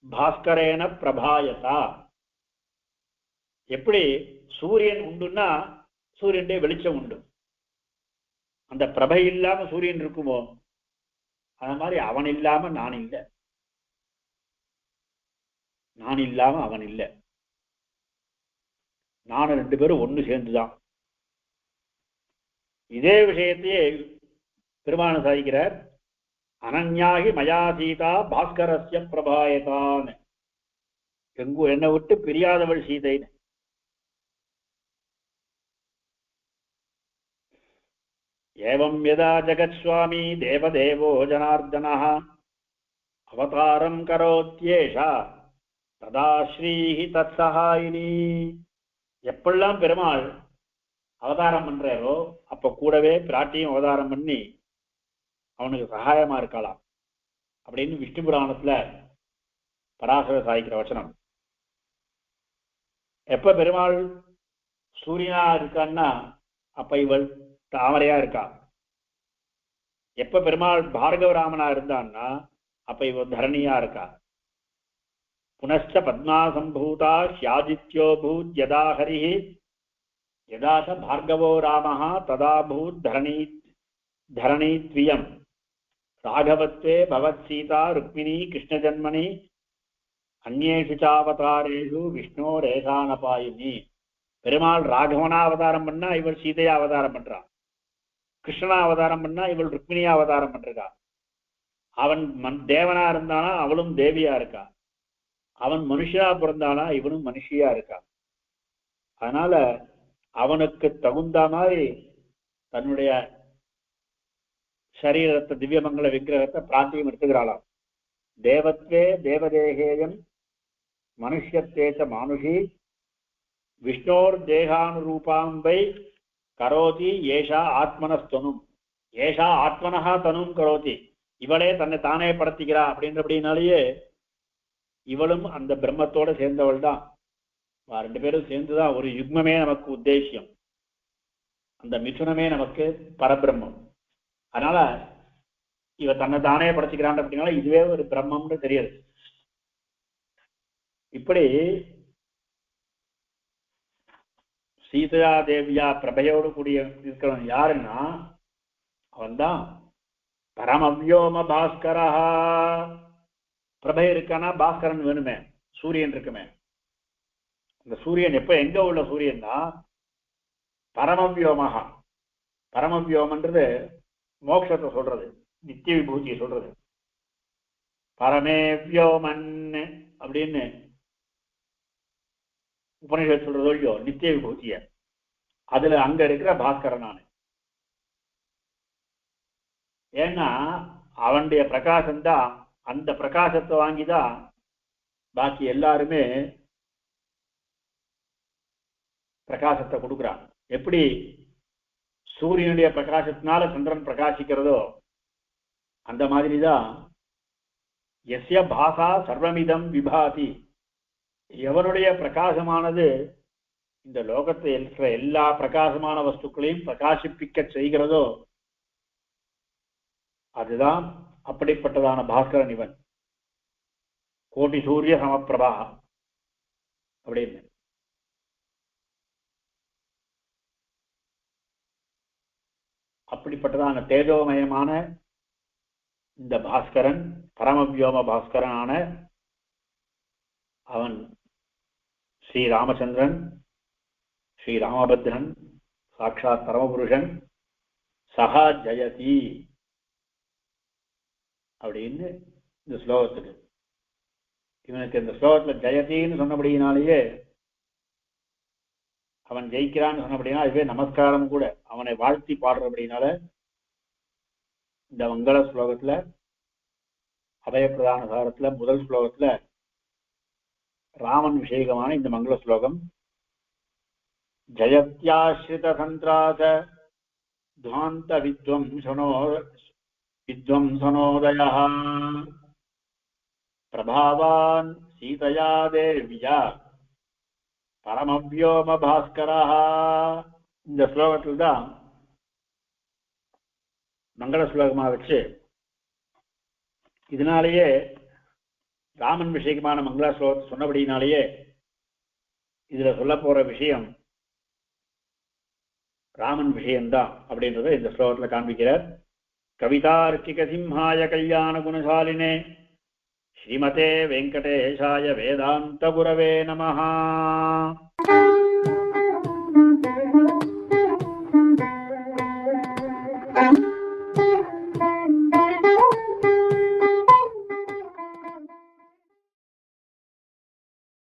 பாஸ்கரேன பிரபாயதா. எப்படி சூரியன் உண்டுன்னா சூரியனுடைய வெளிச்சம் உண்டு, அந்த பிரபை இல்லாம சூரியன் இருக்குமோ அது மாதிரி அவன் இல்லாம நான் இல்லை, நான் இல்லாம அவன் இல்லை, நானும் ரெண்டு பேரும் ஒண்ணு சேர்ந்துதான். இதே விஷயத்தையே பெருமாள் சாதிக்கிறார். அனன்யாகி மயா சீதா பாஸ்கரஸ்ய பிரபாயதான். என்னை விட்டு பிரியாதவள் சீதைன்னு. ஏவம் யதா ஜகத்ஸ்வாமி தேவதேவோ ஜனார்தனः அவதாரம் கரோத்யேஷா ததா ஸ்ரீஹி தத்சஹாயினி. எப்பெல்லாம் பெருமாள் அவதாரம் பண்றாரோ அப்ப கூடவே பிராட்டியும் அவதாரம் பண்ணி அவனுக்கு சகாயமா இருக்கலாம் அப்படின்னு விஷ்ணு புராணத்துல பராசர சாதிக்கிற வச்சனம். எப்ப பெருமாள் சூரியனா இருக்கான்னா அப்ப இவள் தாமரையா இருக்கா. எப்ப பெருமாள் பார்கவராமனா இருந்தான்னா அப்ப இவள் தரணியா இருக்கா. புனச்ச பத்மா சம்பூதா ஷியாதித்யோ பூத் யதா ஹரிஹி யதா ச பார்கவோ ராமஹ ததா பூத் தரணீத்வியம் ராகவத்வே பவத் சீதா ருக்மிணி கிருஷ்ணஜன்மனி அந்நேஷு சாவதாரேஷு விஷ்ணோ ரேகானபாயினி. பெருமாள் ராகவனா அவதாரம் பண்ணா இவள் சீதையா அவதாரம் பண்றான். கிருஷ்ணனா அவதாரம் பண்ணா இவள் ருக்மிணியா அவதாரம் பண்றா. அவன் தேவனா இருந்தானா அவளும் தேவியா இருக்கா. அவன் மனுஷனா பிறந்தானா இவனும் மனுஷியா இருக்கா. அதனால அவனுக்கு தகுந்த மாதிரி தன்னுடைய சரீரத்தை திவ்யமங்கல விக்கிரகத்தை பிராட்டியும் எடுத்துக்கிறாளாம். தேவத்வே தேவதேகேயம் மனுஷத்தேச்ச மானுஷி விஷ்ணோர் தேகானுரூபாம்பை கரோதி ஏஷா ஆத்மனஸ்தனும். ஏஷா ஆத்மனஹா தனும் கரோதி. இவளே தன்னை தானே படுத்திக்கிறா அப்படின்றபடினாலேயே இவளும் அந்த பிரம்மத்தோட சேர்ந்தவள் தான். ரெண்டு பேரும் சேர்ந்துதான் ஒரு யுக்மமே நமக்கு உத்தேசியம், அந்த மிதுனமே நமக்கு பரபிரம்மம். அதனால இவ தன்னை தானே படைச்சுக்கிறான் அப்படின்னால இதுவே ஒரு பிரம்மம்னு தெரியுது. இப்படி சீதா தேவியா பிரபையோடு கூடிய இருக்கிறவன் யாருன்னா அவன் தான் பரமவ்யோம பாஸ்கரா. பிரபை இருக்கானா பாஸ்கரன் வேணுமே, சூரியன் இருக்குமே. இந்த சூரியன் எப்ப எங்க உள்ள சூரியன் தான் பரமவ்யோமஹா. பரமவ்யோமன்றது மோட்சத்தை சொல்றது, நித்திய விபூதியை சொல்றது. பரமே வியோமன் அப்படின்னு உபனிஷத் சொல்றதோ இல்லையோ நித்திய விபூதிய, அதுல அங்க இருக்கிற பாஸ்கரன் நானு. ஏன்னா அவனுடைய பிரகாசம் தான், அந்த பிரகாசத்தை வாங்கிதான் பாக்கி எல்லாருமே பிரகாசத்தை கொடுக்குறான். எப்படி சூரியனுடைய பிரகாசத்தினால சந்திரன் பிரகாசிக்கிறதோ அந்த மாதிரிதான் எஸ்ய பாசா சர்வமிதம் விபாதி, எவனுடைய பிரகாசமானது இந்த லோகத்தில் இருக்கிற எல்லா பிரகாசமான வஸ்துக்களையும் பிரகாசிப்பிக்க செய்கிறதோ அதுதான் அப்படிப்பட்டதான பாஸ்கரன் இவன். கோட்டி சூரிய சமப்பிரபா அப்படின்னு. அப்படிப்பட்டதான தேஜோமயமான இந்த பாஸ்கரன், பரமவியோம பாஸ்கரனான அவன் ஸ்ரீராமச்சந்திரன், ஸ்ரீராமபத்ரன், சாட்சாத் பரமபுருஷன். சஹா ஜயதி அப்படின்னு இந்த ஸ்லோகத்துக்கு. இவனுக்கு இந்த ஸ்லோகத்துல ஜெயதின்னு சொன்னபடியினாலேயே, அவன் ஜெயிக்கிறான்னு சொன்னபடினா அதுவே நமஸ்காரம் கூட. அவனை வாழ்த்தி பாடுறபடினால இந்த மங்கள ஸ்லோகத்துல, அபயப்பிரதான சாரத்துல முதல் ஸ்லோகத்துல ராமன் விஷயகமான இந்த மங்கள ஸ்லோகம். ஜயத்யாஸ்ரித சந்திராச துவாந்த வித்வம்சனோதயः பிரபாவான் சீதையா தேவியா பரமவ்யோம பாஸ்கரः. இந்த ஸ்லோகத்தில் தான் மங்கள ஸ்லோகமா வச்சு, இதனாலேயே ராமன் விஷயமான மங்கள ஸ்லோகத்தை சொன்னபடினாலேயே இதுல சொல்ல போற விஷயம் ராமன் விஷயம்தான் அப்படின்றத இந்த ஸ்லோகத்துல காண்பிக்கிறார். கவிதார்க்கிக சிம்ஹாய கல்யாண குணசாலினே ஸ்ரீமதே வெங்கடேஷாய வேதாந்த குரவே நமஹ.